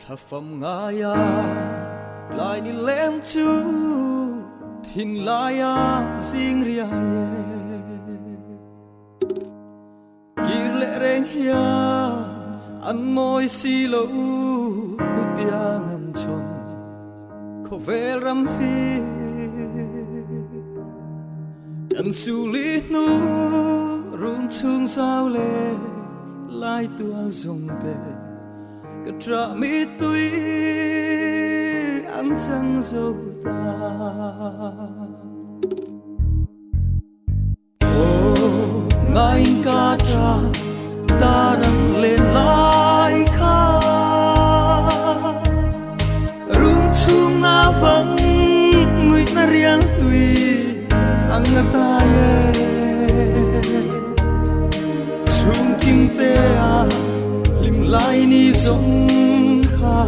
ถ้าฟมงายาปลายนี่เล่นจูทินลายาสิงเรียกีเลเรงเฮียอันมอยสีโลนุตยางันชนเขาเวรำฮีอันสุลินูรุนชุงสาวเลลายตัวทรงเตกระtra mi tui anh chẳng dâu ta ngài ca tra ta đang lên lại kha rung chung na vắng người ta riêng tui anh ta ye chung kim te à lim lai ni giống kha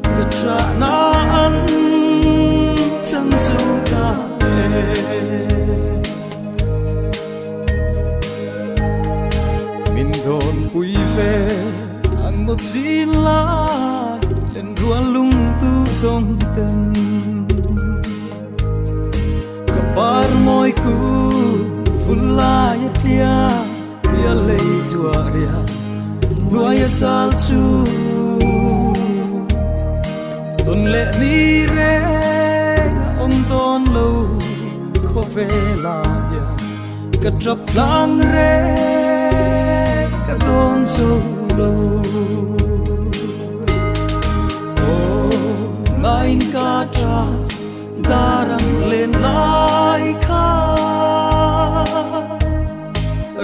cái tra na ăn chẳng dâu ta mình đồn vui về ăn một gì lại lên rùa lung tu giống tình các bạn môi cu phun la ya tia bia lei tua ria nuôi sal chu tôn lệ mi re ông tôn lâu khó về là ya cất trập lang re cả tôn sâu lâu ngài ca tra ta đang lên lại kha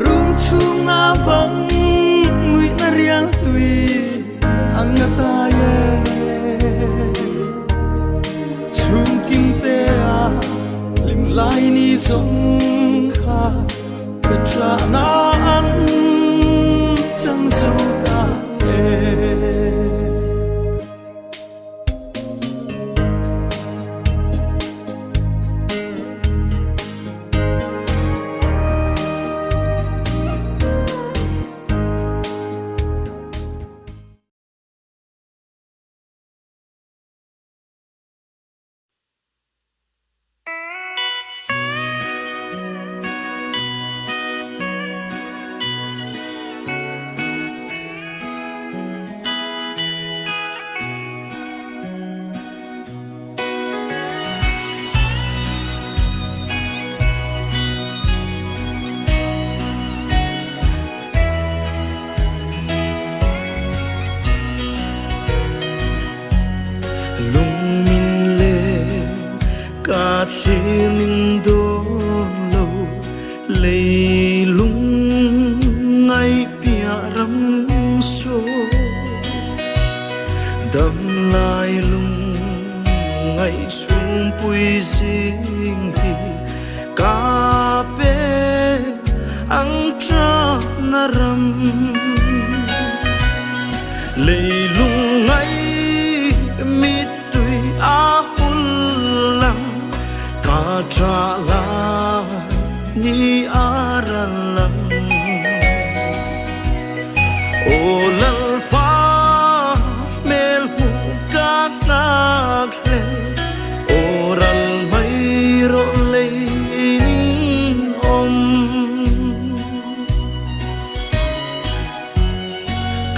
rung chung na vắng người ta riêng tùy anh ta ye chung kim te à lim lai ni giống kha cái tra na ăn chẳng dâu ta chỉ mình đôi lâu lấy lung ngay bia rắm số đâm lại lung ngay xuống bụi riêng hi cà phê ăn tra na rắm lấy lung ngay mi tui a tra la ni aralang o lal pa mel hu ka nak len oral mai ro le nin om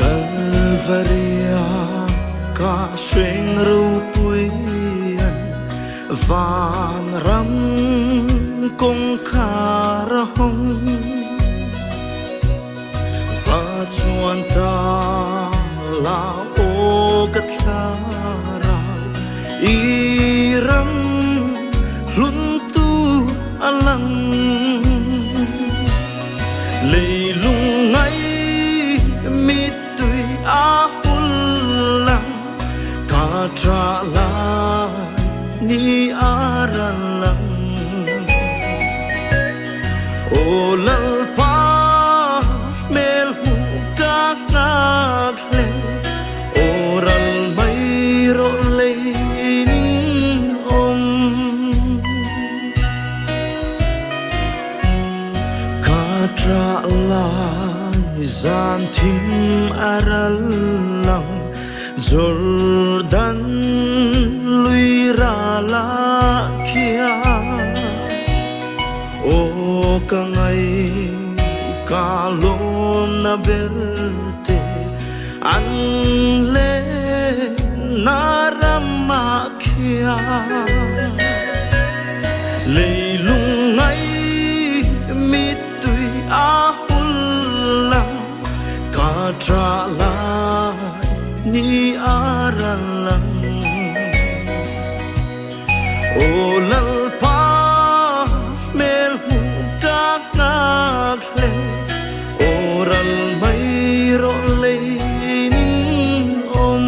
Calvaria ka sweng ru pui van ram kong khar hong va chuan ta la o gatla ra I ram lun tu alang leilung ngai mi tui a hul lang ka tra la ni aralang o lal pa mel hu ka nak len oral mai ro le nin om ka tra la zan thim aralang Jordan lui ra la kia o ka ngai ka lom na berte an le na rama kia leilung ngai mi tui a hulam ka tra la ni aralang o lalpa mel hu ka naklen oral mai ro leinin om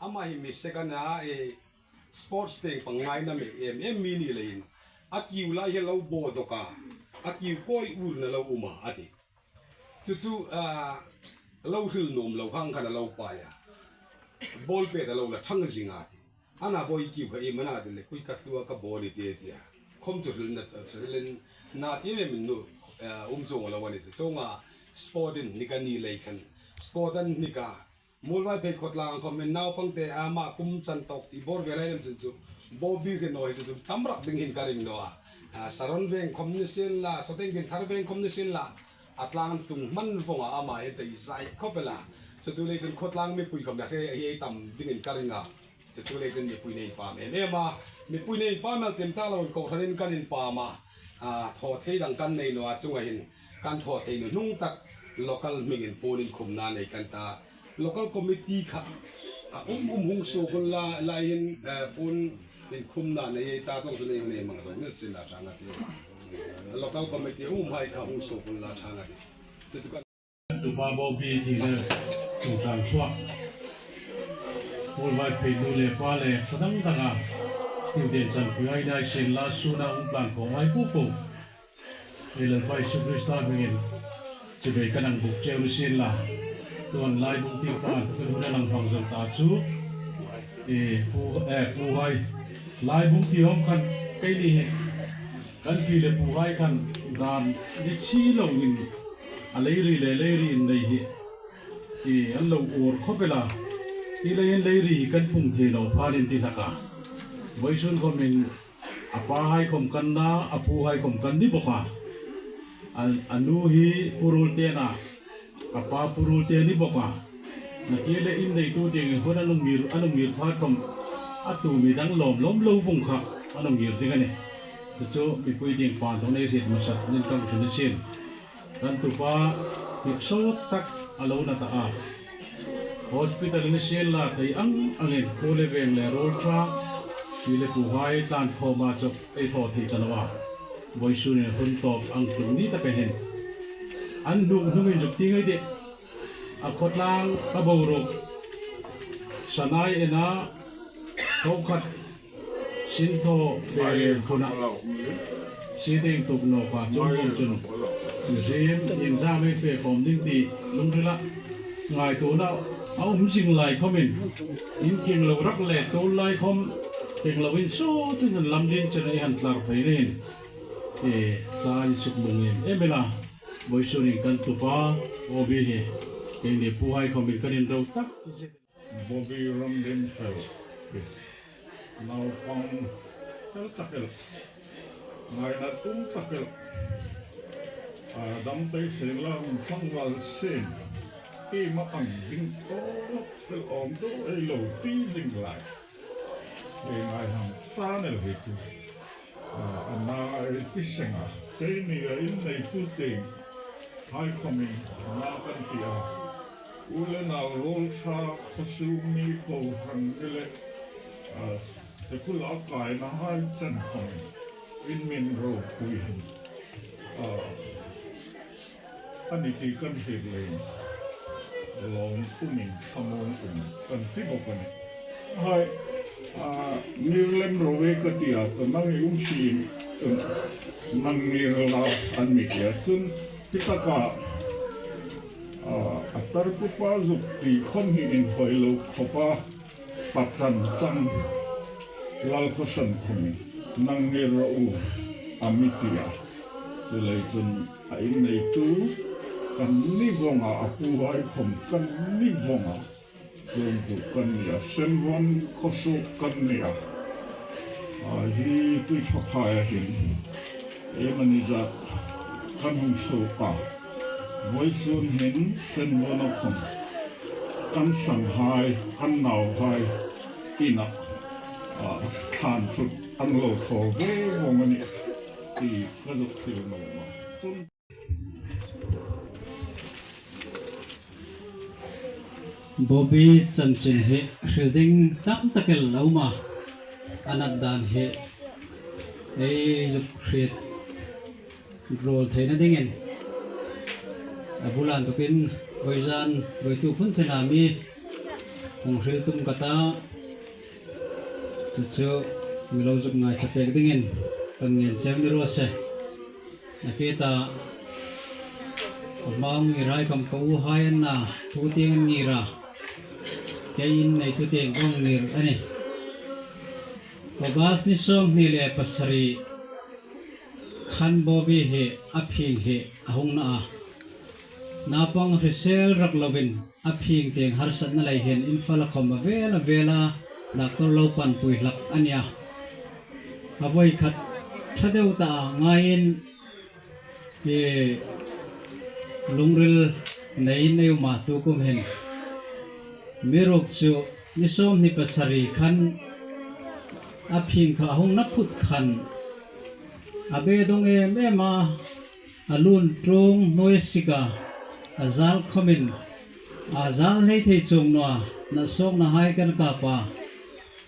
ama hi mi sekana sports te pangai na me mini lein akiu la he lo bo doka akiu koi ul na lo uma ati chu lo hil nom lo hang kana lo pa ya ball pe da lo la thang jinga ati ana boy kiu ka mana de le kui ka tua ka ball ti ti ya khom chu len na len na ti me min nu chong la wani chonga sportin ni ka ni le khan sportan ni ka mulai pe khotlang komen naw pangte ama kum chan tok ti bor velai nem chu bobi ke noi chu tamrak ding hin karing no saron veng communication la soteng gen thar veng communication la atlang tung man fonga ama e te sai khopela chu le chen khotlang me pui khom da the e tam ding hin karinga chu le chen me pui nei pa me ma me pui nei pa ma tem ta lo ko thanin kanin pa ma tho thei dang kan nei no a chunga hin kan tho thei no nung tak local mingin polin khum na nei kan ta local committee kha hung so kon la in pun in khum na nei ta chong tu nei nei mang so ne sin la changa ti local committee hai kha hung so kon la changa ti chu ka tu ba bo bi ti le tu tang chua pol vai pe nu le pa le sadang danga student chan pu ai dai sin la su na un plan ko mai pu pu le vai su krista ngin chi be kanang buk cheu sin la tuan lai bung ti pa tu hu na lang phang zam ta chu pu hai lai bung ti hom khan kai ni kan ti le pu hai khan dan ni chi lo in a lei ri nei hi an lo or khopela lei ri kan phung the lo pharin ti laka boisun ko min apa hai khom kan na apu hai khom kan ni boka anu hi purul te na apa purul te ni boka na kile in nei tu te nge hona anung mir phat kom atu mi dang lom lo vung kha anung mir te gane chu mi pui ding pan thong nei rit masat nin kam thun sin kan tu pa so tak alo na ta a hospital ni sin la thei angin kole veng le road truck le pu hai tan khoma chok e tho thi tanwa boisu ne hun top ang tu ni ta pen hen an du min juk ti ngai de a khotlang ka bo ro sanai ena thau khat sin tho be khona si ding tu no pa chong chun jem in ra me fe khom ding ti lung la ngai tu na au jing lai khomin in king lo rak le to lai khom king lo in so tu lam din chen ai han tlar phai nen sai suk mung emela boisuni kan tu pa obi he king ni pu hai khomin kan in ro tak Bobby Ramdenfeld. Now, tel takel. ngày là tung tắc cái đâm tay sẽ làm phong vào sen khi mà bằng dính có phải ôm đó ấy lâu tí dính lại thì ngày hàng xa này là hết chứ na tí sinh à cái này ấy này tu tiền hai không mình na bên kia u lên nào roll cha khó su mi khổ hàng cái lệ sẽ cứ lão cài na hai chân không in mình rồi cùi hìnhอันนี้ที่กันเหตุเลยลองผู้หญิงทำมงกุฎกันที่บอกกันให้มีเล่มโรเวกติอาตนั่งยุ่งชีนนั่งมีเราอันมีเกี่ยจนที่ตากาอัตราผู้ป้าจุกที่คนหินหอยลูกเขาป้าปัจจันจังลาลขสันคงนั่งมีเราอามิติอาจะเลยจนไอ้ในตู้กันนิวงอาผู้ไว้ข่มกันนิวงอาลงจุกันเนี่ยเส้นวันข้อสุกันเนี่ยฮีตุชพายหินมันจะกันหุ่นสุกาไว้ส่วนหินเส้นวันข่มกันสังหายกันหนาวหายอินักทานสุดอันโลทอเววงนี้ที่กระดูกเที่ยวมาจนบอบบี้จันจินเฮรีดิ้งตั้งตะเกลเลวมาอนัดดานเฮจุกเครียดโรลเทนดิ้งเงินบุลันตุกินไวจันไวตุพุนเซนามีคงเรียตุมกตาจุดเชื่อมีเราจุกง่ายสเปกดิ้งเงินตั้งเงินเจ้านิรัวเสนักเกตาบางมีไรคำกู้ให้น่ะทุกเตียงนี่ระแกอินในทุกเตียงก็มีอันนี้อบาสนิสงนี่แหละปัสรีขันบอบีเฮอภิงเฮอหงนานาปังริเซลรักลวินอภิงเตียงฮาร์สันนั่นเลยเห็นอินฟาลักขมาเวลาลักตัวเราปันปุยลักอันยาเอาไว้ขัดถ้าเดาตาง่ายอินลุงริลในมาตุกุมเห็นมีรกจูนิสมนิปัสรีขันอภิงข้าหงนักพุทธขันอาเบดงเมมาอาลุนตรงโนเอสิกาอาซาลขมินอาซาลให้เทจงนัวนัสงนาให้กันกาปา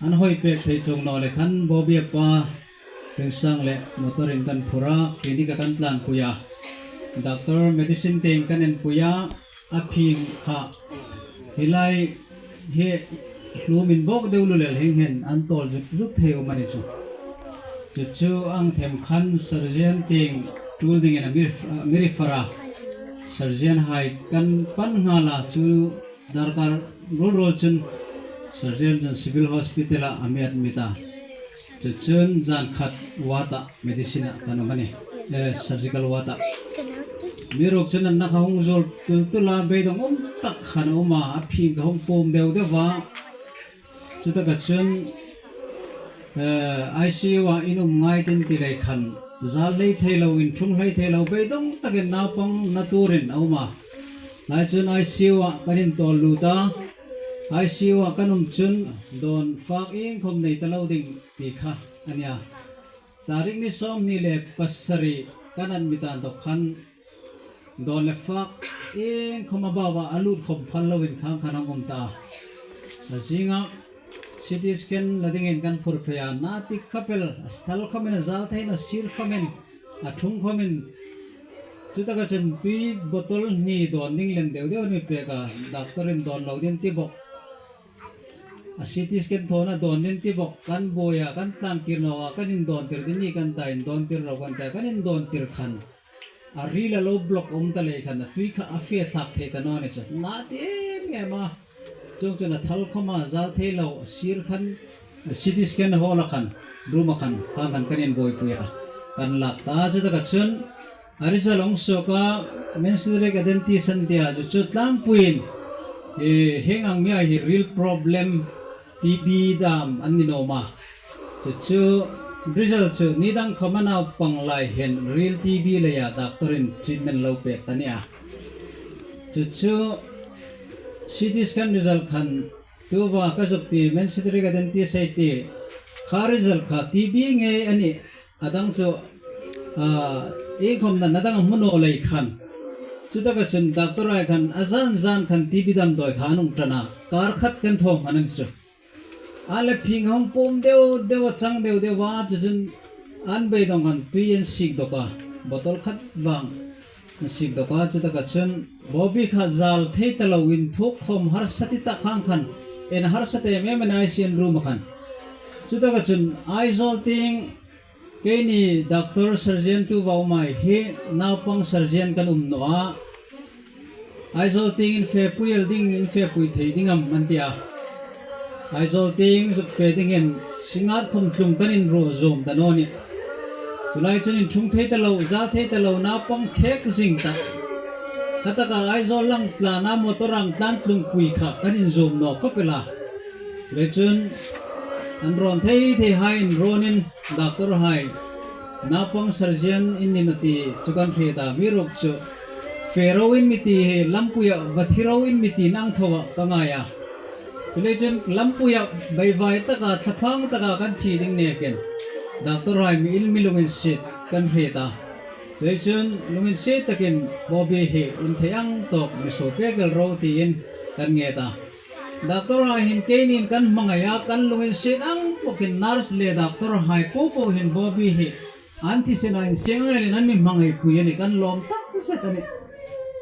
อันหอยเป็กเทจงนัวเลยขันบอเบียปาเรื่องสังเละมอเตอร์อินกันพุระคลินิกกันพลันปุยาด็อกเตอร์เมดิซินเต็งกันเอ็นปุยาอภิงข้าฮิไลเฮลูมินบอกเดวลุเลลเห็นอันโตจุดเทวมันจูจุดจูอังเทมขันเซอร์เจนเต็งทูลดิ่งเงินมิริฟาราเซอร์เจนไฮกันปันงาลาจูดาร์การโรจุนเซอร์เจนจุนซิวิลฮอสพิทอลอามีดมิตาจุดจูนจานขัดวาตาเมดิซินากันมันนี่surgical wata mirok chunan na khong zol tultula beidong tak khan oma aphi khong pom deu dewa chuta ka chun ICU wa inum ngai tin ti lai khan zal lei thelo in thung lai thelo beidong takin na pang naturin oma lai chun ICU wa kanin tol luta ICU wa kanum chun don fak ing khom nei talo ding ti kha ania tarik ni som ni le pasari kanan mitan to khan don le fak ing khoma bawa alut khom phalowin khang khanang omta asinga CT scan ladingen kan purphaya na ti khapel sthal khamen zal thaina sir khamen athung khamen chutaka chen tui botol ni don ning len deu ni peka doctor in don lodin ti bok CT scan thona don nin ti bok kan boya kan tlan kirnowa kanin don tir ni kan tain don tir ro kan ta kanin don tir khan arila low block ta le khan tui kha afia thak the ta no ne cha na te me ma chung chuna thal khoma za the lo sir khan CT scan hola khan ruma khan kan kanin boy puya kan la ta chu ta ka chun arisa long so ka menstrual identification dia chu tlang puin hengang mi hi real problem TB dam aninoma chu result chu nidang khamana panglai hen real tv le ya doctorin treatment lo pek tania chu CT scan result khan tuwa ka jokti men sitri ga den ti sai ti kha result kha tb nge ani adang chu e khom na nadang muno lei khan chuta ka chun doctor ai khan azan khan tb dam doi khanung tana kar khat kan thom hanan chu ale phing hom pom deu chang deu wa chun an bei dong kan tuyen sik doka botol khat wang sik doka chuta ka chun bobi kha zal thei talawin thuk khom har sati ta khang khan en har sate me manai sian room khan chuta ka chun isolating keni doctor surgeon tu wau mai he napang surgeon kan noa isolating in fe puelding in fe pui thei dingam mantia isolating zuk fe dingen singat khom tlung kanin ro zom tanoni sulai chunin thung thei talo za thei talo napang khek sing ta kataka aizol lang tla na motorang tlan tlung pui kha kanin zom no khopela lechun anron thei hain ronin doctor hai napang surgeon inninati chukan theda mirok chu feroin miti lampuya vathirowin miti nang thowa kangaya chulechun lampuya baivai taka thlapang taka kan thi ding neken doctor hai mi ilmilungin sit kan theda lechun lungin sit takin bobi he in theyang tok miso pegel ro tin kan ngeta doctor hai hin keinin kan mangaya kan lungin sit ang pokin nurse le doctor hai popo hin bobi he anti senain sengailin an mi mangai puyani kan lom tak setani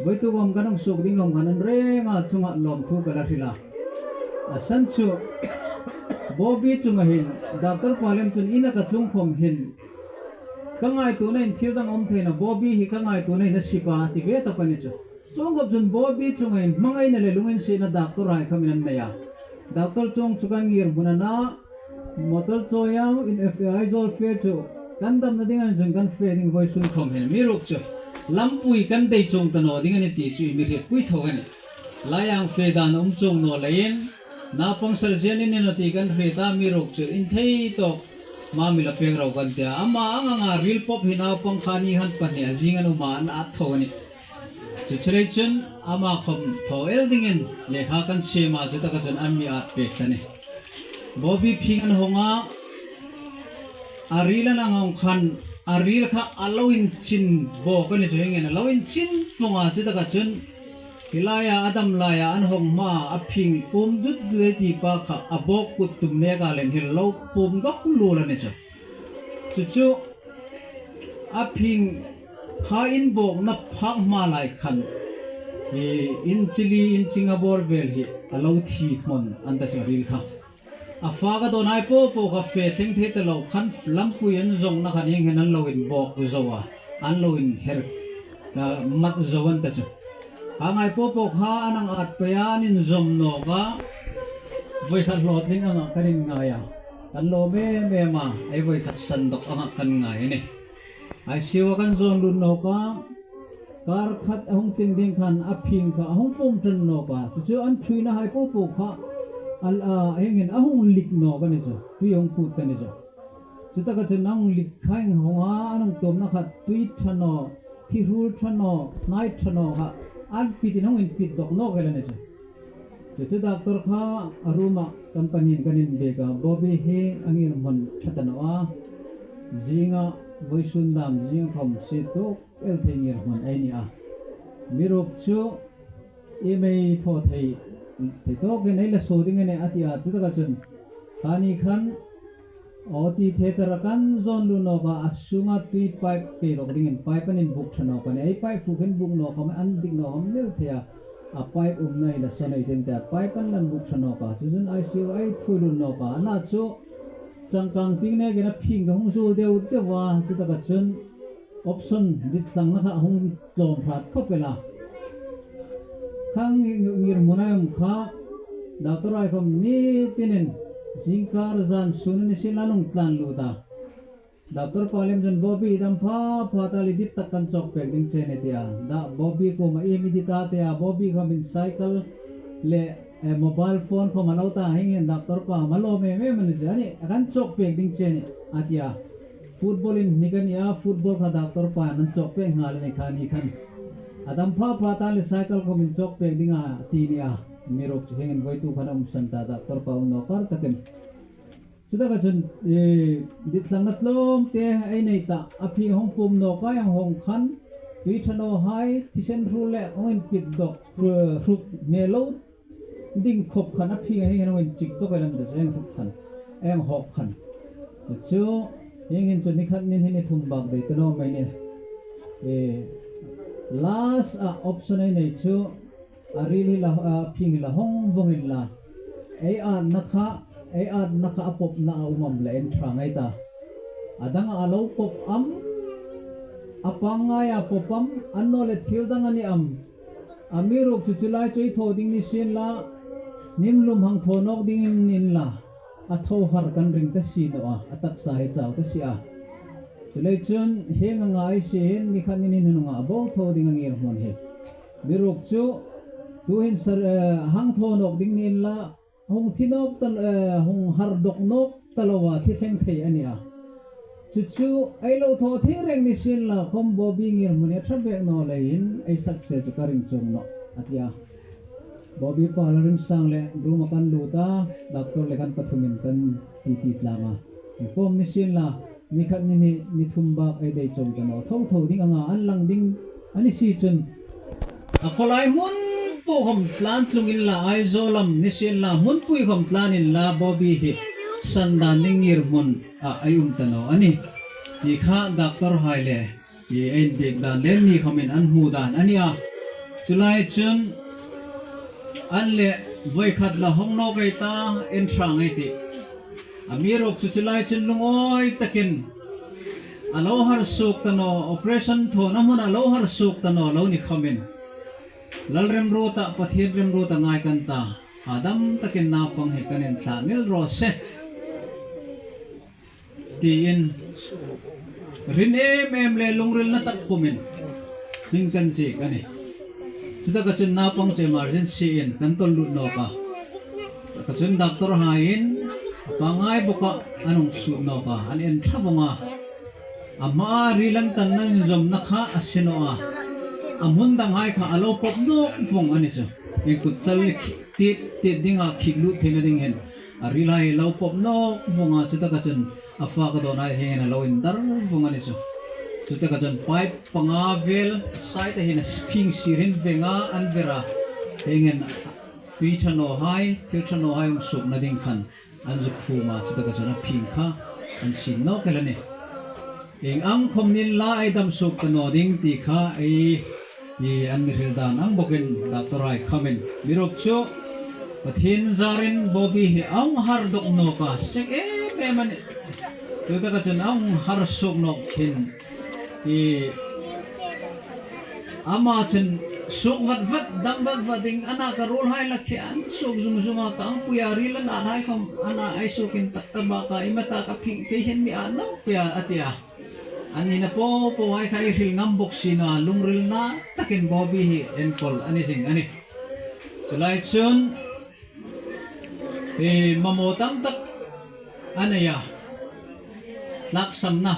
boitu gom kanang sok dingom kanan renga chunga lom thu kala thila asan chu bobi chunga hin doctor palem chun ina ka chung khom hin kangai tu nei thirdang om theina bobi hi kangai tu nei na sipa ti ve ta pani chu chongop chun bobi chunga hin mangai na le lungin se na doctor ai khaminan na ya doctor chong chukan ngir bunana motor choyam in fai zol fe chu kandam na dingan jung kan fading voice sun khom hen mirok chu lampui kan dei chong tano dingan ti chu mi re pui thogani layang fedan chong no lain na pang surgeon in no ti kan reda mirok chu in thei to ma mi la peng ro kan tia ama anga real pop hina pang khani han pani ajingan uma an at thogani chu chun ama khom tho eldingen lekha kan sema chu ta ka chun ami at pek tani bobi phingan honga arila nangong khan aril kha alowin chin bo kani joingen alowin chin fonga chita ka chun hilaya adam laya an hong ma aphing pum dut le ti pa kha abok kut tum ne ka len hil lo pum dok lu la ne chu chu aphing kha in bok na phak ma lai khan hi in chili in singapore vel hi alo thi mon anda charil kha afaga do nai po ka fe thing the te lo khan lampuyen zong na khan ing henan lo in bok zowa an lo in her mat zowan ta chu angai po kha anang at payan in zom no ga voi khat lo thing anga kanin ngaya kan lo me ma ai voi khat san dok anga kan ngai ne ai siwa kan zong dun no ka kar khat hong ting ding khan aphing kha hong pom tren no ka chu an thui na hai po kha al engin ahung lik no kani jo tuyong put kani jo chuta ka chenang lik khaing honga anang tom na khat tui thano thi hul thano nai thano ha an piti nong in pit dok no kala ne jo chu doctor kha aruma company kanin bega bobi he angin mon thatanawa jinga voisundam jing khom se to el thengir mon aini a mirok chu imei tho thei te to ke nei la so ding ne atia chu ta ka chun kani khan oti theater kan zon lu no ka asunga tui pipe pe dok ding in pipe anin buk thano ka nei pipe fu ken buk no ka an dik no hom lel thea a pipe nai la sanai den ta pipe an lan buk thano ka chu jun ICU ai thu lu no ka na chu changkang ting ne ke na phing ka hung sul deu te wa chu ta ka chun option dit sang na ka hung tlom phat khopela khang ngir munayam kha doctor ai khom ni tinen jingkar zan sunan silanung tlan luta doctor palem jan bobi dam pha tali dit takan chok pek ding chene dia da bobi ko ma emi dita te a bobi khom in cycle le mobile phone khom alauta hingen doctor pa malo me man jani akan chok pek ding chene atia football in nikania football ka doctor pa nan chok pe ngal ni khani khan adam pha pha ta le cycle ko min chok pe dinga ti ni a mirok hengen voi tu khanam santa doctor pa no kar taken chuda ka chun dit sang natlom te ai nei ta api hong pum no ka yang hong khan tui thano hai tisen rule ongin pit dok ruk ne lo ding khop khan api ngai ngin chik to ka lam de reng khop khan eng hok khan chu yengin chu nikhat nin hini thum bak de tano mai ne last option ai nei chu arili la phing la hong vongin la ai nakha apop na umam la en thangai ta adang alo pop apangay apopam anno le thildang ani amirok chuchulai choi thoding ni sin la nimlum hang thonok ding nin la atho har kan ring ta si no atak sa he chaw ta si chulai chun henga ngai sin ni khan ni nu nga bo thoding angir mon he mirok chu tuhin sar hang thonok ding nin la hong thinok tal hong har dok nok talowa thi theng thei ania chuchu ai lo tho thi reng ni sin la khom bo bi ngir munia thabe no lein ai success chu karing chung no atia bobi palaring sang le ruma kan luta doctor le kan pathumin kan ti tlama pom ni sin la ni khat ni thumba ai dei chom jano tho ding anga an lang ding ani si chun a kholai mun po khom tlan tlungin la ai zolam ni sin la mun pui khom tlanin la bobi hi sandan ningir mun ai tano ani ni kha doctor haile ye ein bek dan len ni khamin an hu dan ania chulai chun an le voi khat la hong no kai ta en thrang ai ti amirok chulai chun lungoi takin alo har suk tano operation tho na mun alo har suk tano lo ni khamin lalrem rota pathin rem rota ngai kan ta adam takin na pang he kanen tha nil ro se tin rin em le lungril na tak pumin hing kan si kani chuta ka chun na pang che emergency in kan tol lut no ka chun doctor hain pangai boka anong su no ka an en thabonga ama rilang tan nan jom na kha asino amun dang hai kha alo pop no phong ani chu en kut chal ti dinga khiglu thena ding hen arilai lo pop no fonga chuta ka chun afa ka donai hen alo in dar fonga ni chu chuta ka chun pipe pangavel site hen sping sirin venga an vera hengen tui chano hai til chano hai sup na ding khan an ju khuma chuta ka chun phing kha an sin no kelani eng ang khom nin la ai dam sup ka no ding ti kha ai i an miril dan ang bokin doctor ai khamen mirok chu pathin zarin bobi hi ang har dok no ka sek e man chuta ka chun ang har sup no khin i ama chen suk vat dam vat ding ana ka rol hai la khe an suk zum ka ang puyari lan an hai khom ana ai sukin takta ka imata ka phing te hen mi an no puya atia ani na po ai khai hil ngam bok sina lungril na takin bobi hi enkol ani sing ani chulai chun mamotam tak anaya laksam na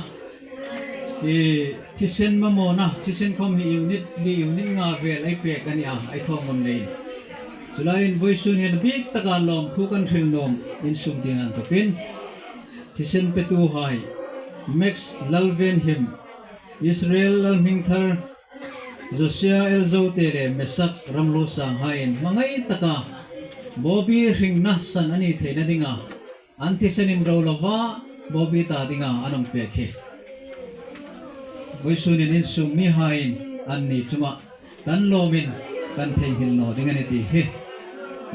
tisen mamona tisen kom hi unit nga vel ai pek ani ai thomon nei chulai voisun hen big taka lom thu kan thil nom in sum dingan to pin tisen petu hai Max Lalven him Israel Lalmingthar Josia Elzotere Mesak Ramlo Sanghain mangai taka Bobby ringna san ani theina dinga antisenin rolova Bobby ta dinga anong pekhe boisunin in sumi hain anni chuma kan lomin kan theihil no dingani ti he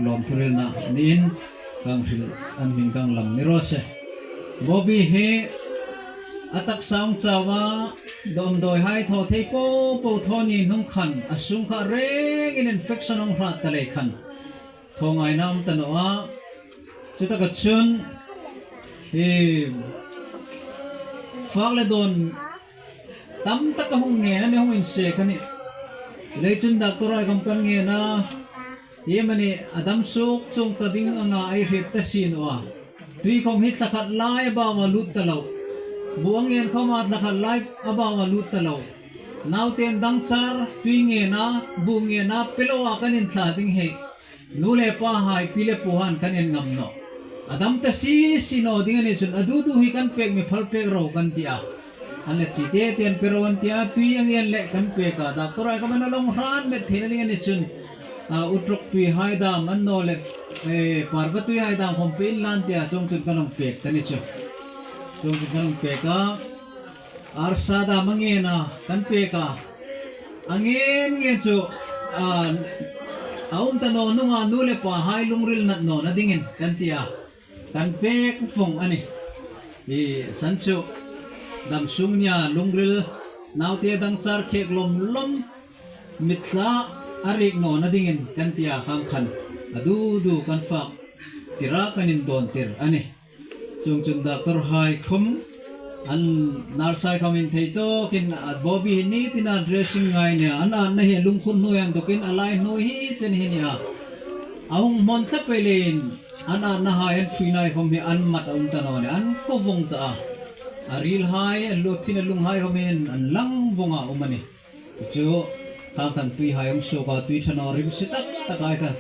lom thuril na nin kang hil an min kang lam nirose Bobby he atak saung chawa dom doi hai tho thei po thoni nung khan asung kha reng in infection ong hra tale khan thongai nam tanoa chuta ka chun fagle don tam tak hong nge na hong in se kani le chun doctor ai kam kan nge na ye mani adam suk chung ta ding anga ai ret ta sin wa tui khom hit sakhat lai ba wa lut ta lo buang yen khoma thakha live abawa lut talo nauten dangchar tuinge na bunge na pelowa kanin thla ding he nule pa hai pile puhan kanin ngamno adam ta sino ding ani chun adu du hi kan pek me phal pek ro kan tia anle chite ten peron tia tui ang yen le kan pe ka doctor ai ka man long ran me thena ding ani chun utrok tui hai dam an no le parvatui hai dam hom pin lan tia chong chun kanong pek tani chu chong chun kanong pe ka arsa da mangena kan pe ka angen nge chu aum ta no nunga nule pa hai lungril nat no na dingin kan tia kan pek phong ani sanchu dam sung nya lungril naw tia dang char khek lom mitla arik no na dingin kan tia khang khan adu du kan fak tira kanin don tir ani chung doctor hai khum an narsai kamin theito kin bobby ni tina dressing ngai ne an na he lungkhun no yang dokin alai no hi chen hi nia aung mon sa pelin an na hai an thinai khom hi an mat aung ta no ne an ko vong ta aril hai an lo thin lung hai khomen an lang vonga umani chu kan tui hai ang so ka tui chano rim sitak takai ka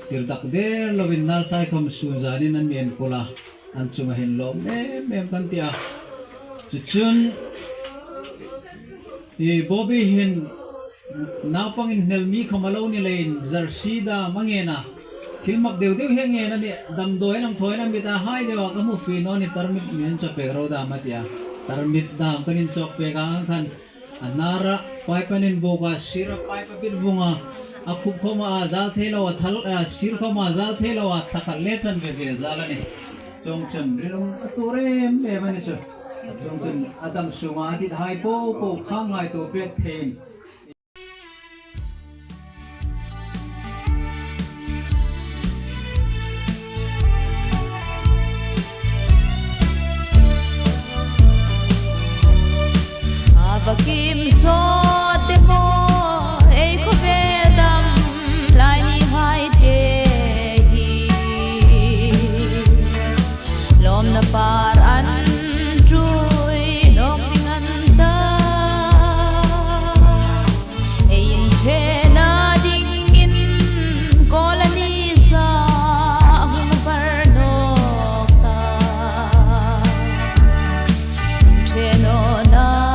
tir dak der lovin narsai khom sun janin an men kola an chunga hin lom mem kan tia chuchun bobby hin napang in helmi khamalo ni lein jersey da mangena thilmak deu henge na ni dam doi nam thoi na mi ta hai dewa ka mu fi no ni tarmit men cha pe ro da matia tarmit dam kanin chok pe ka khan anara pai panin boga sira pai pa bil bunga akhup khoma zal thelo thal sir khoma zal thelo thakal le chan ve ge zalani chong chan rilong aturem me mani chu chong chan adam sunga ti hai po khangai to pek thein Kim so te mo ei ko vedam lai ni hai te hi lom na par an trui nok ting an ta ein the na ding in kolani sa hun par nok ta the no na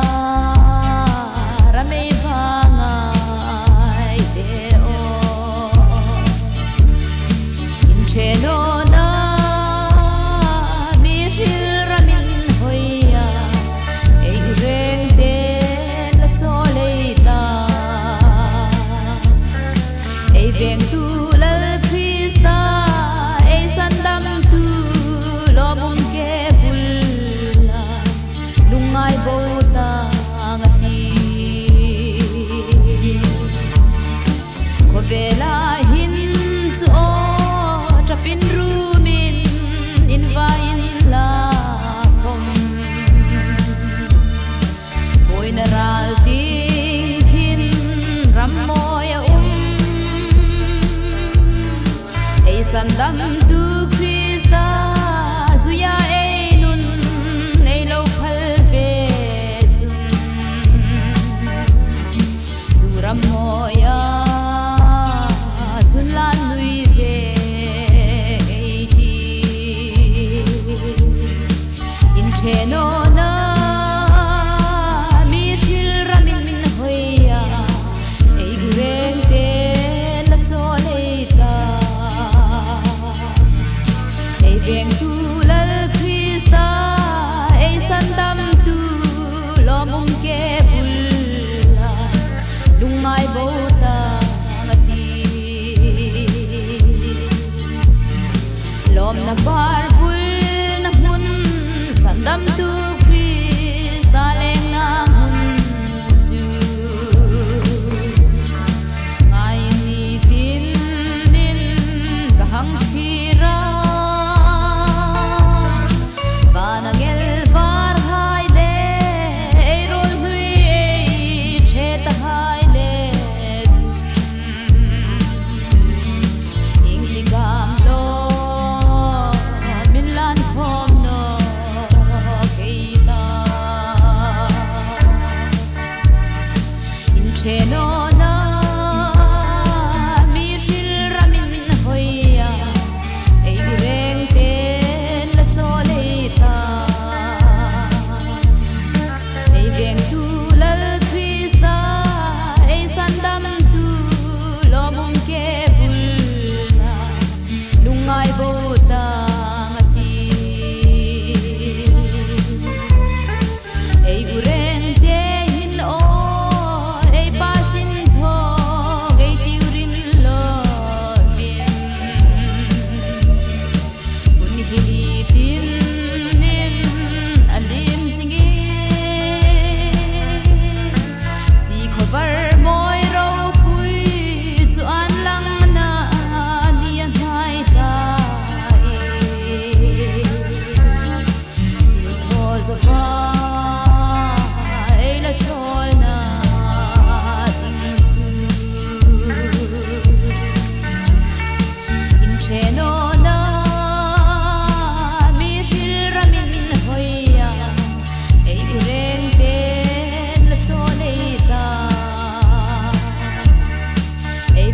Vela hin to trapin rumin in vain la kom boy na ral ding hin ramoya ei sandam tu krista suya ei nun ei lo phal ve chu ramoya no na mi fil ramin min hoya ei gureng te la to leita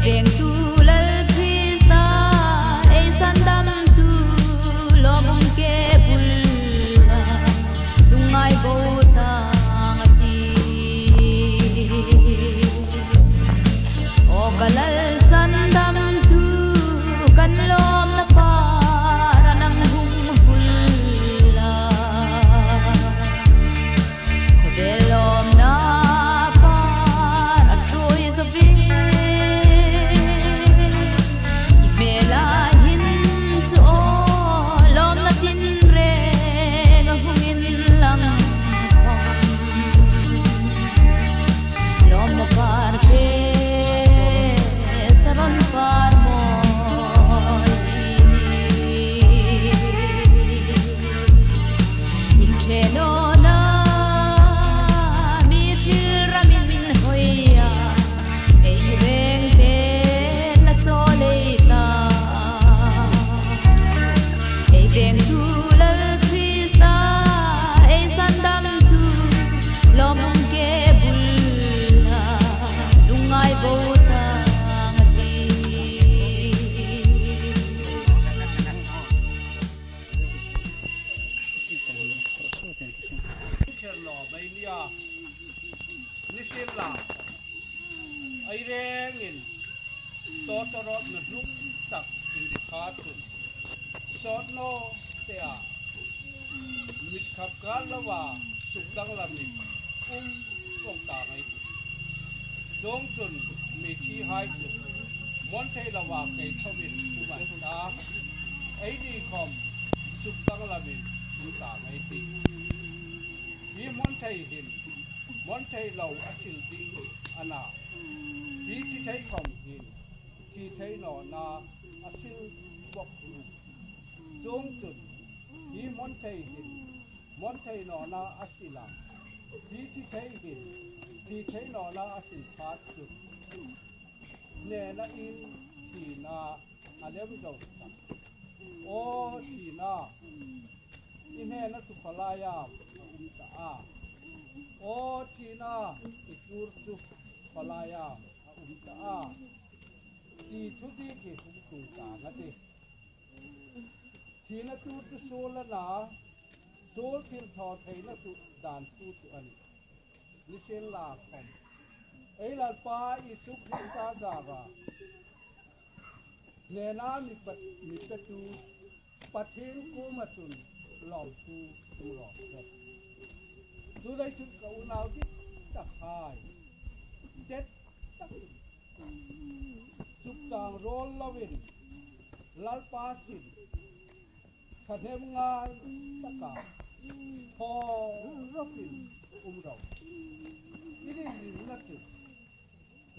veng tu lal Krista ei san dam tu lomum ke bulla lungai bo tang ti o kalal san dam tu kan lom na para nang hum bulla ko belom na para troi sa vi Mela hin cho lom na tin re ga huin lang lom mo par ke saron par mo in cheno na mi shil ramin min hoya ei reng te na cho le ta ei veng tu lal Krista ei san dam tu lom ke bulla lungai bo tang ti Kerlo Mania Nisilla Irengin Totorot na nuk tak indikatun Sotno tea mit kapkalawa sukdang lamit kong tangay dong chun mi thi hai chu monte lawa kay thawin uman ta ai di khom sukdang lamit tangay ti hi monte hin monte law asil ding ana hi ti thai khom hin ti thai no na asil bok dong chun hi monte hin monte no na asila hi ti thai hin ti thai no na asil phat chu ne na in ti na alem do o ti na ime na tu palaya ta a o ti na ikur tu palaya ta a ti thu ti ke tu ta na te ti na tu tu sol na sol til tho thai na tu dan tu tu an ni sen la khom ei la pa i su ta da ba ne na mi pa tu pathin ko ma tun lom tu tu lo ke tu dai tu ka unau ti ta khai det ta chuk tang rol lovin lal pa sin khanem ngal ta ka pho rokin ro ini ni na tu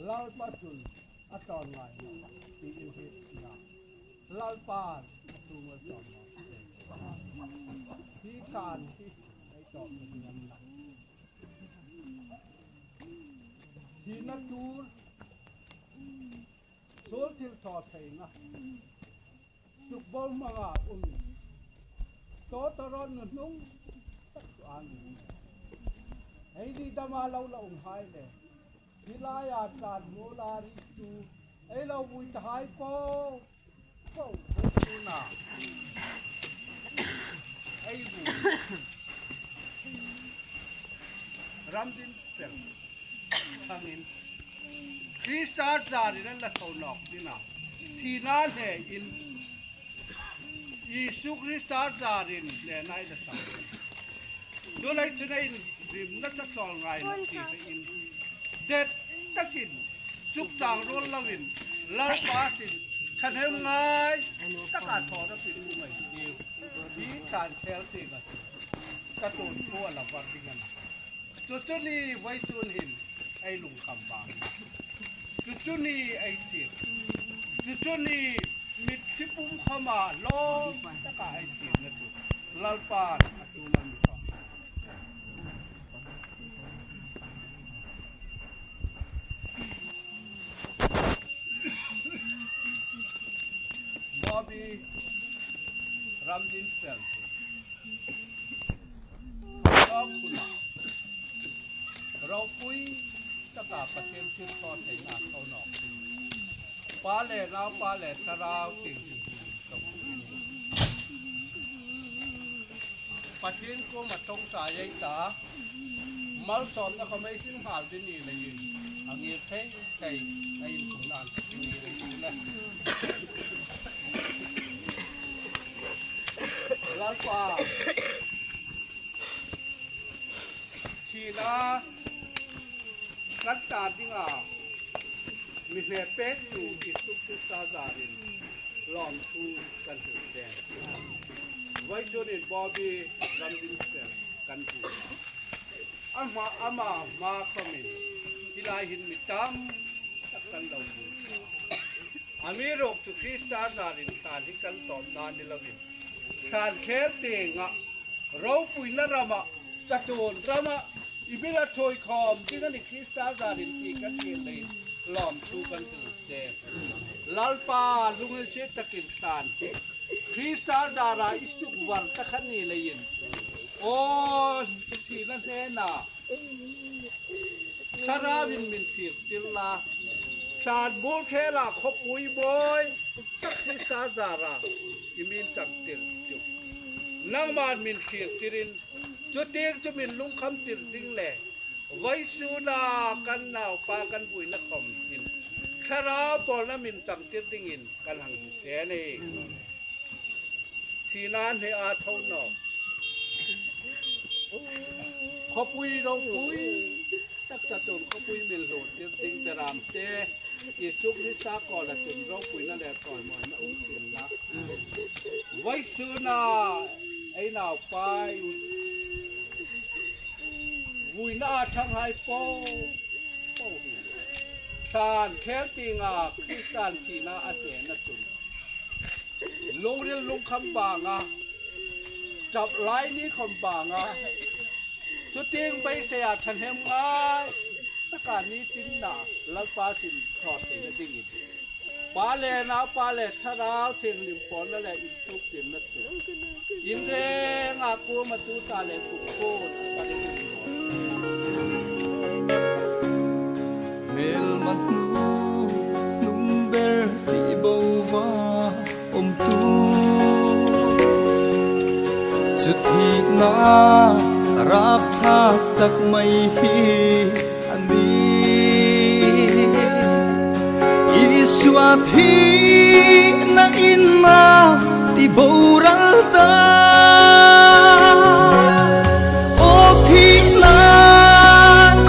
lal pa tun aton ngai ti in he na lal pa tu ma tonที่การที่ในจอบเป็นเงินหนักที่นักดูโซลที่ทอดใส่นะสุกบอลมาโตตรอนนุ่งตักอันไอ้ดีตามาเราหายเลยที่ลายอาการโมลาริจูไอ้เราบุยหายโป้ดูน่ะไอ้กูรำดินเสียงทางนี้คริสต์จารีนั่นละเขาหนอกนี่นะที่นั่นเนี่ยอินยิสุคริสต์จารีนเนี่ยนายจะสั่งดูเลยที่นั่นริมนักสอนไงที่อินเด็ดตะกินสุกจางร้อนละวินลาปาสินขันเฮมไงตะการถอดสินใหม่เดียวที่การเทลติกันกระตุ้นทั่วละวันที่กันจุดนี้ไว้ส่วนหินไอ้ลุงคำบางจุดนี้ไอ้เสียจุดนี้มิดขี้ปุ้มเข้ามาล้อมตะการไอ้เสียนะจุดลาปาตูมันมีความบอบบี้รัมดินเฟลชอบคุณเราคุยตะกาประเทศที่ทอดให้หนักเขาหนอก ป้าเล่น้าป้าเล่สราวติ่งปัจจุบันก็มาตรงสายตามาสอนแล้วเขาไม่ทิ้งหาที่นี่เลยอันนี้ใช่ใช่ไอ้ถุงนานที่นี่เลยนะลาลปาชีนากันตาดิงามีเนเป๊กอยู่ที่สุขสาจารินลองทูกันถึงแดงไว้จนอินบอบีรันดินเซลกันถึงอามาคอมินที่ลายหินมิตามตักกันเราบุญอามีโรคสุขีสาจารินสารที่กันตอมนานนิลวินสารเคลติงะเราปุยนรามะจัตุนรามะอีบิลาโชยคอมที่นั่นคริสตาจารินที่กันเกลีหลอมทูกันตื่นเจ็บลาลปาลุงเชตตะกินสานคริสตาจาราอิสุกวันตะขันนี่เลยยินโอ้ที่นั่นเองนะสาราดินมินทีติลลาชาดบูเคลาขบุยบอยตักคริสตาจาราอิมินจักติลจุนังมานมินทีติรินจุดเดียงจะมินลุงคำติดดิ้งแหล่ไว้สูนากันนาวปากันบุยนักคอมอินคาราปอลนามินจังติดดิ้งอินกันหังเสนเองที่นั้นให้อาเท่านอกขบุยเราปุยตักจะจนขบุยมิลโหดติดดิ้งเดรามเตอิสุกนิสาก่อนละจนเราปุยนั่นแหละก่อนหมอยนะอุ้งเสียงนะไว้สูนาไอ้หนาวไปวุยนาทั้งไฮโปสารแค่ติงาคริสตันทีนาอาเจนัจุนลงเรียนลงคำบางาจับไล่นี้คำบางาจุดเตียงไปเสียฉันเห็นง่ายตะการนี้ติ้นหนาลัลปาสินถอดเสียงดิ้งอินปาเลนะปาเลทาราวเทียงลิมปอนนั่นแหละอินทุกเตียงนัจุนอินเรงอากูมาตูตาเลฟุกโกนตาเลฟุกโกนMel matnu number ti bova tu chut hi na rap tha tak mai hi ani iswa thi na inna ti boral ta o thi na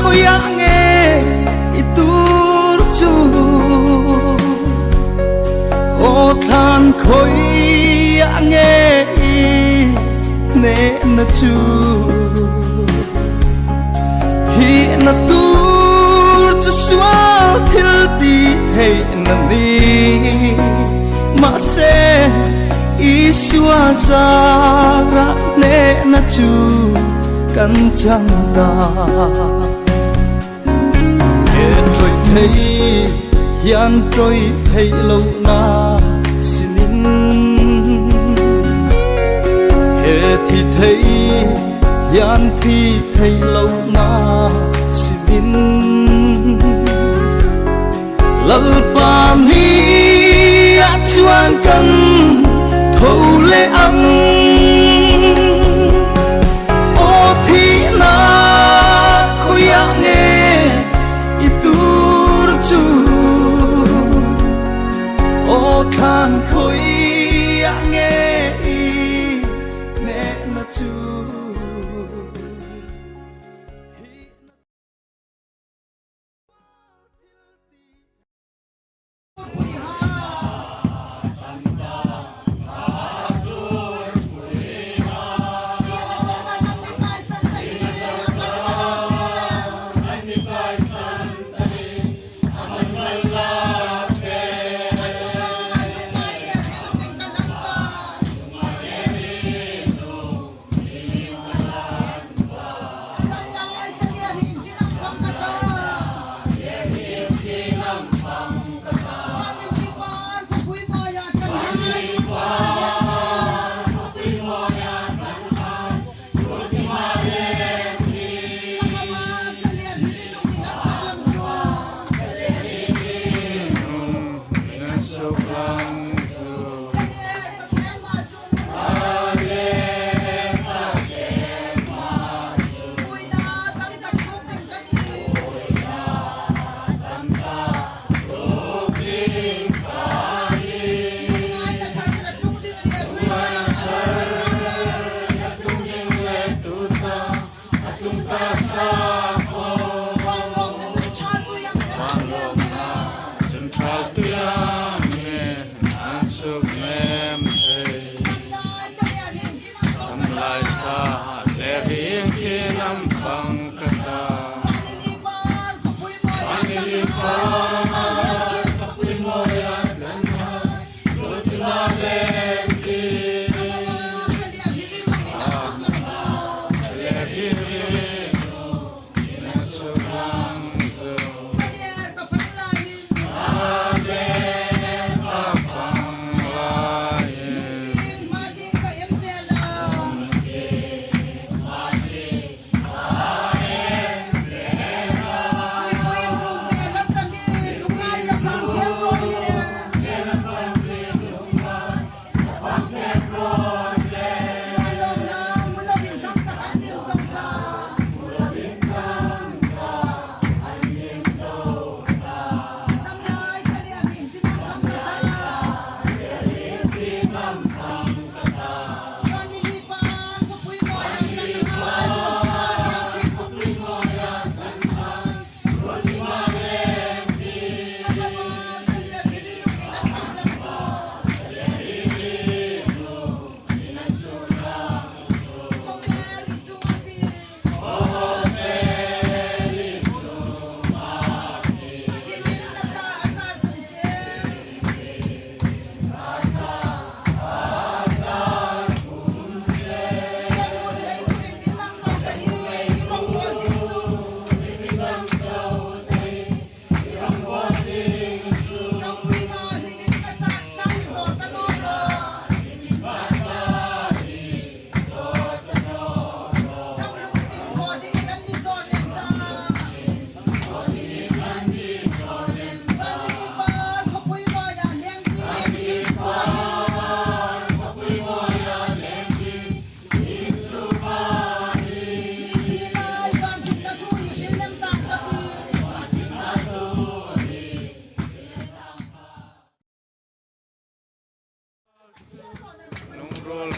khoya nge ô than khối nghe nè na chu hi na tu cho xóa thil ti thei na ni ma se i xóa ra ra nè na chu kan chang ra e trôi thấy hian trôi thấy lâu na xin he thì thấy hian thì thấy lâu na xin lal pa ni a chuan kan thâu lệ âm ô thì na khôi nghe i tur chu ô khan khôi nghe nè na chu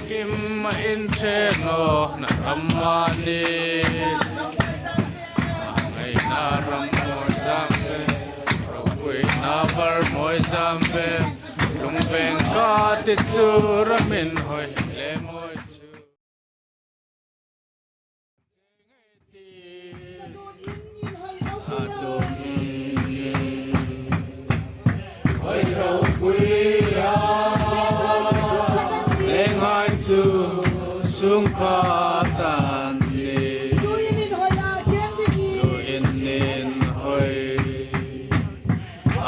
kim ma in cheno na ramani ngày na ram moi zambe roi na var moi zambe lung beng ka ti chu ramin hoi le moi chu adon hoi ro quy lengai chu sung ka tan le chu in nin hoi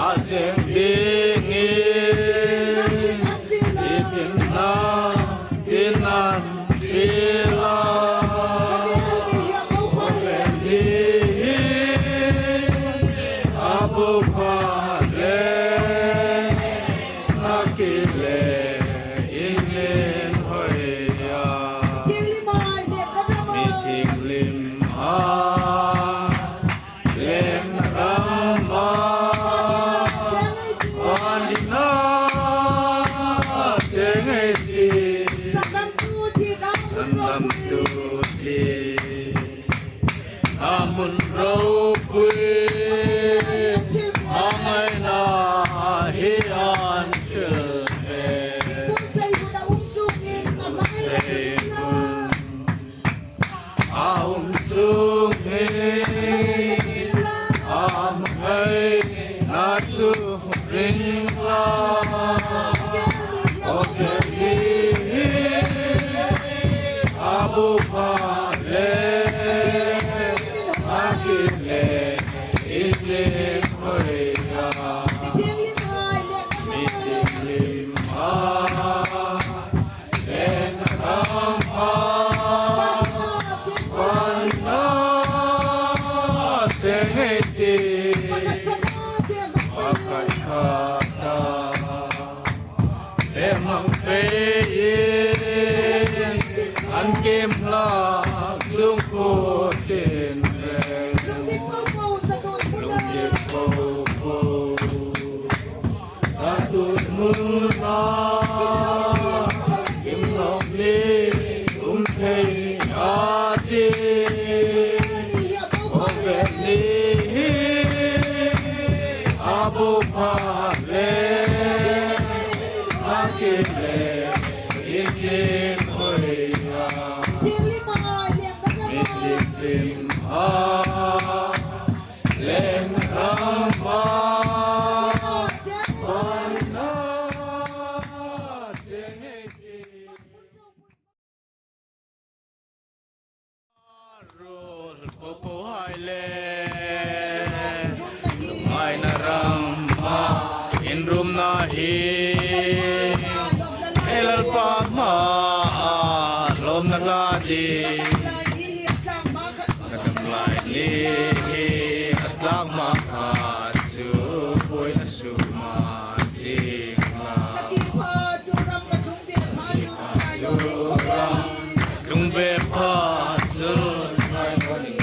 a chen ding in jipin na tin nan fila open di abu pa le nakile in hoi ya meeting lim ha len rama wanina chengai ti sandam tu ti amun rau pui amai na hi an chil ve say kun aum sung he am hai na chu ring la okay abu pa le akile ile hoi ya meeting ha len ram ha wanina chengai ti pakai kata emang peyin an kim la sung ko tin lung dip po po atut muna kim long li thei ati open li abu pa le akile in hoi ya meeting ha len rama wanina chengai ti rol popo hai le ai na rama in room na hi elal pa ma lom na la di kadam lai li atlang ma kha chu poi na su ma jing la lung ve pha chu mai morning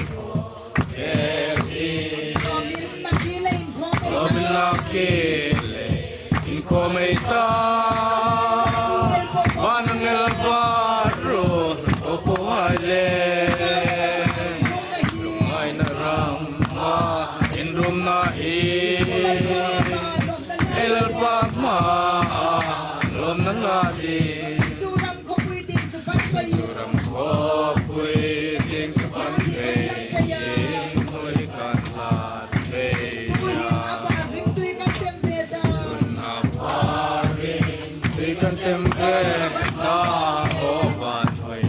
Robin la kele in kometa Manangel varo opo ale Lumay na rama in room na hi Elal pa ma lom na ladi Suram ko pwedeng sa panpe Yin mo'y kanlat pe Kan tempe na ovan hoy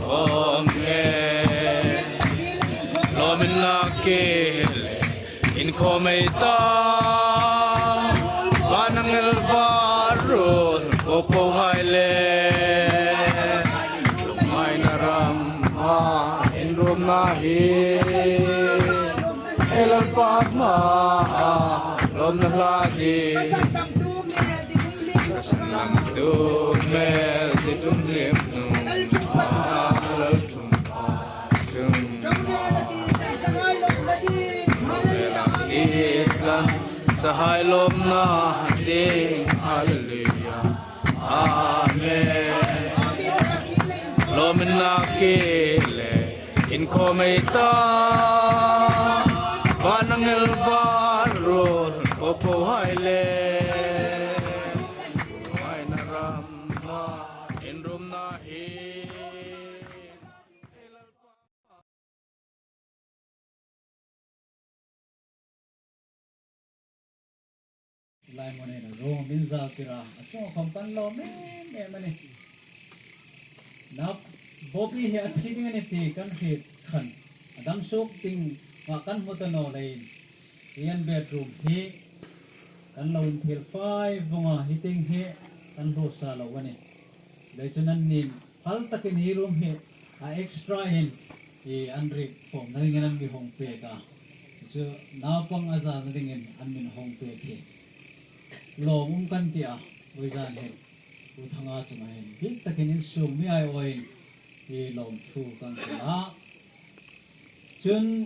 omge lomin la kele in kometa banang el varun opo haile lumay na rama in room na hi elal padma lom na lagi Nam tu mel di tum lim nung alal tum pa sung Itlan sa hailom na ding hallelujah Amen kile in kometa banangel barur popo haile mai naram na in rum na hi lai mo ne ro min za kira so khom pan lo me mani na bobi he athing ani ti kan hit khan adam sok ting wa kan mutano lai ian bedroom hi kan lo thil fai bunga hiting he kan ro sa lo wani le chunan nin hal takin hi room he a extra in e anri pom na ngan mi hong pe ka chu na pang aza na dingin an min hong pe ki lo kan tia oi jan he u thanga chuma hen big takin in sum mi ai oi e lom thu kan la chun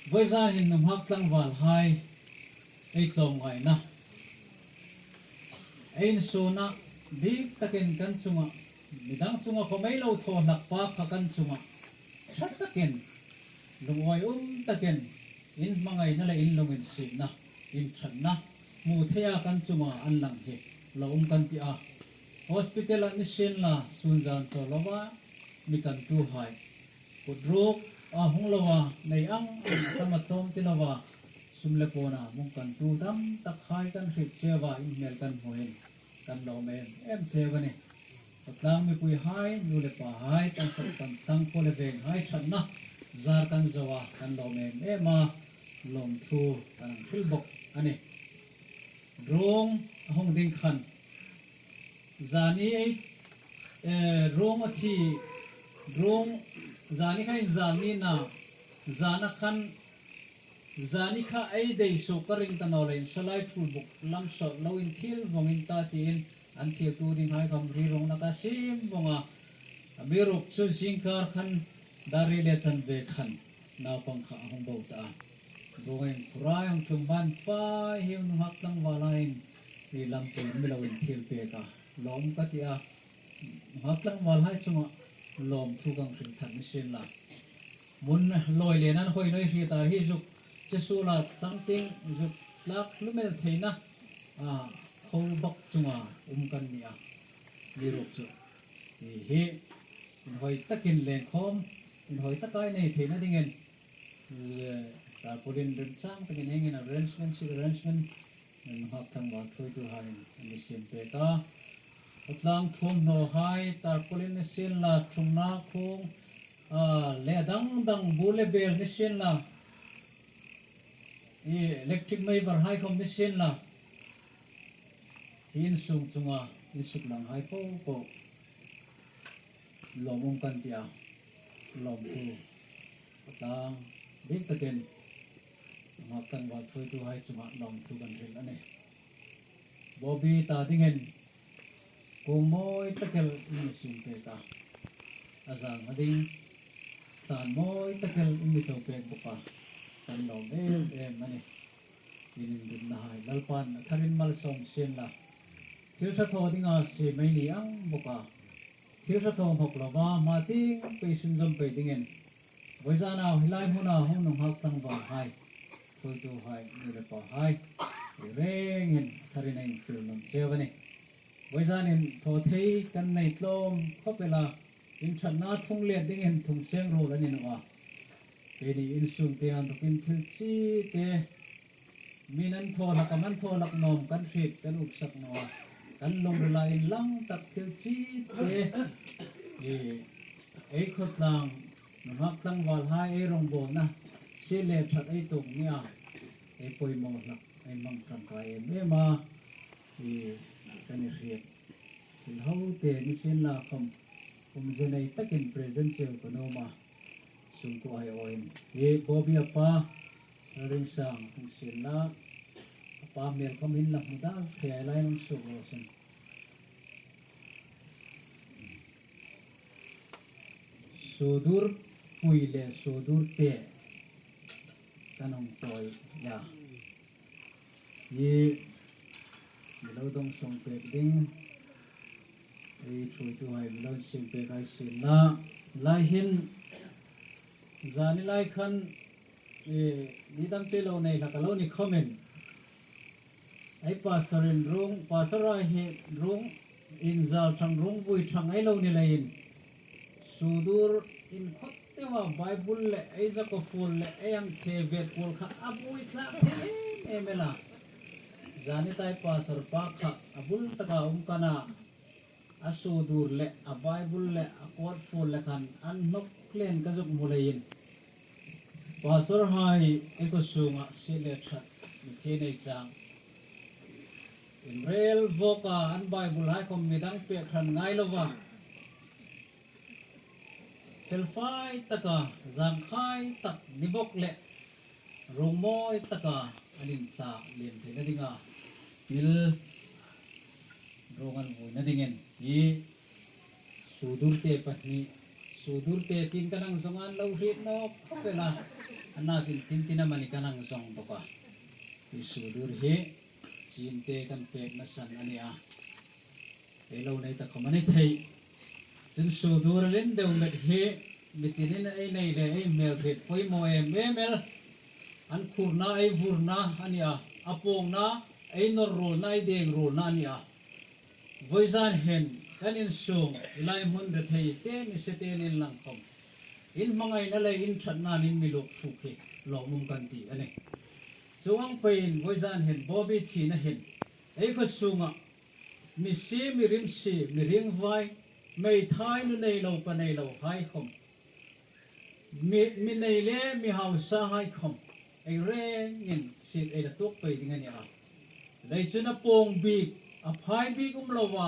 với gia đình nằm hắc tăng vào hai ấy tổng ngày na ấy số na đi ta kén căn chunga mi dang chunga có mấy lâu thò nặc pa cả căn chunga sát ta kén lùng oi ta kén in mangai na la in lùng in si na in chan na mu thea căn chunga an lang he lo kan ti a hospital an mission la sunjan cho lawa mi kan tu hai kudruk hong lawa nei ang sama tom tilawa sumle pona mong kan tu dam tak khai kan hrit chewa email kan hoin kan lo men em chewa ni patlang mi pui hai nu le pa hai kan sak kan tang ko le veng hai than na zar kan zawa kan lo men ema lom thu kan phil bok ani rong hong ding khan zani rong athi rong zani kha zani na zana khan zani kha ai dei so karing ta no le salai thul buk lam so lo in thil wong in ta tin an thil tu ding hai kam ri rong na ka sim bonga amiruk chu singkar khan dari le chan ve khan na pang kha hong bo ta roeng kurai ang chumban pa hiu nu hak tang walain ri lam tu mi lo in thil pe ka lom ka tia hak tang wal hai chunga lom thu gang thrin than ni sen la mun loi le nan hoi noi hi ta hi juk che su la tang ting juk lak lumel theina khol bak chunga kan nia ni rok chu hi hoi takin le khom hoi takai nei theina dingen ta podin den chang takin hengin arrangement hak tang wa thoi tu hai ni sen pe ta Utlang thum no hai tar polin sin la thumna khung le dang bule bel ni sin la e electric mai bar hai kom ni sin la in sung chunga in suk lang hai po lomong kan tia lom thu utlang big taken makan wa thoi tu hai chuma lom thu kan rin ane bobi ta dingen kumoi takel ni sim pe ka azang ading tan moi takel umi to pe buka tan lo em mani inin dun na hai lalpan tharin mal som sen la thil sa tho dinga se mai ni ang buka thil sa tho hok lo ba ma ting pe sun jom pe dingen boizana hilai huna hong nong hak tang ba hai thoi tu hai ni le pa hai rengin tharin ai fil nom chewani với gia đình thổ thấy căn này tôm có phải là in trận na thung liệt đến in thùng sen rồi là như nào thế thì in sung tiền thuộc in thứ chi thế mình ăn thô là cầm ăn thô là nôm căn thịt căn ục sặc nó căn lồng là in lăng tập thứ chi thế thì ấy khốt làng nó hấp tăng vào hai ấy rong bồn na xí lệ thật ấy tụng nha ấy bồi màu là ấy mang cầm cái em mà thì cái này riêng thì hậu thế ni xin là không giờ này tất cả present chơi của nó mà sung của ai oi ye bobi apa ring sang không xin là apa mel không hin làm muda thì ai lại không sung rồi xin sudur puile sudur te kanong toy ya ye lâu đông sông tuyệt đinh ai thui tu hai lon sim pe kai sin na lai hin zani lai khan ni dam te lo nei la ka lo ni comment ai pastorin rung pastora he rung in zal thang rung bui thang ai lo ni lain sudur in khot te wa bible le ai za ko ful le ai ang the vet kul kha abui thla te emela zani tai pastor pa kha abul taka kana asudur le a bible le a quote ful le khan an nok clean ka jok mulain pastor hai eko sunga sile tha ni nei chang in real voka an bible hai kom midang pe khan ngai lova telfai taka zang khai tak nibok le romoi taka anin sa lem the na dinga il rongan vui na dingen i sudur te patni sudur te tin kanang songan lo rit no pela anna tin tina mani kanang song to ka i sudur he chin te kan pek na san ania elo nei ta khamani thei jin sudur len deu met he mitinin ai nei le ai mel ret poi mo mel an khurna ai vurna ania apong na ai nor rol na ai deng rol na ania voizan hen kan in sung lai mun re thei te ni se te nin lang khom in mangai na lai in thatna nin milok phuke lo mum kan ti ane chuang pain voizan hen bobi thi na hen ei kho sunga mi si mi rim si mi ring vai mei thai nu nei lo pa nei lo hai khom mi nei le mi hau sa hai khom ai re ngin sit ai da tok pe ding ani a dai chuna pong bi a phai bi lo wa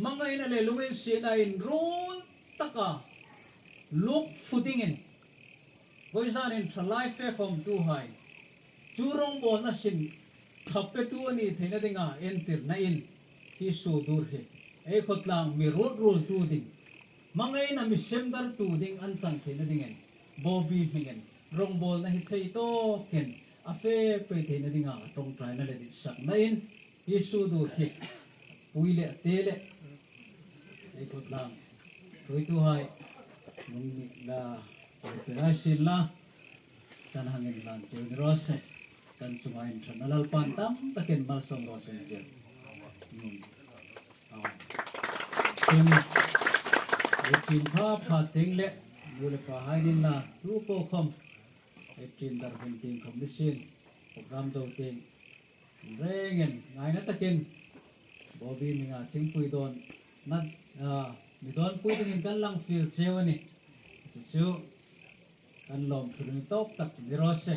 mangai na le lungin si na in rol taka look footing in voizan in thalai fe khom tu hai churong bon na sin thappe tu ani theina dinga entir na in hi sudur he ei khotlang mi rol tu ding mangai na mi semdar tu ding an chang theina dingen bobi hingen rong bol na hi thei to ken afe pe theina dinga tong trai na le di sak na in hi sudur he puile tele ei khotlang roi tu hai mung mi la pera sila tan hangin lan cheu rose tan chumain thanalal pan tam taken mal som rose je tim pha ting le yule pa hai din la tu po khom tim dar hin tim khom disin program do ting rengen ngai na taken bobi minga ting pui don na mi don pui tin kan lang fil cheu ani chu kan lom thurni top tak ni rose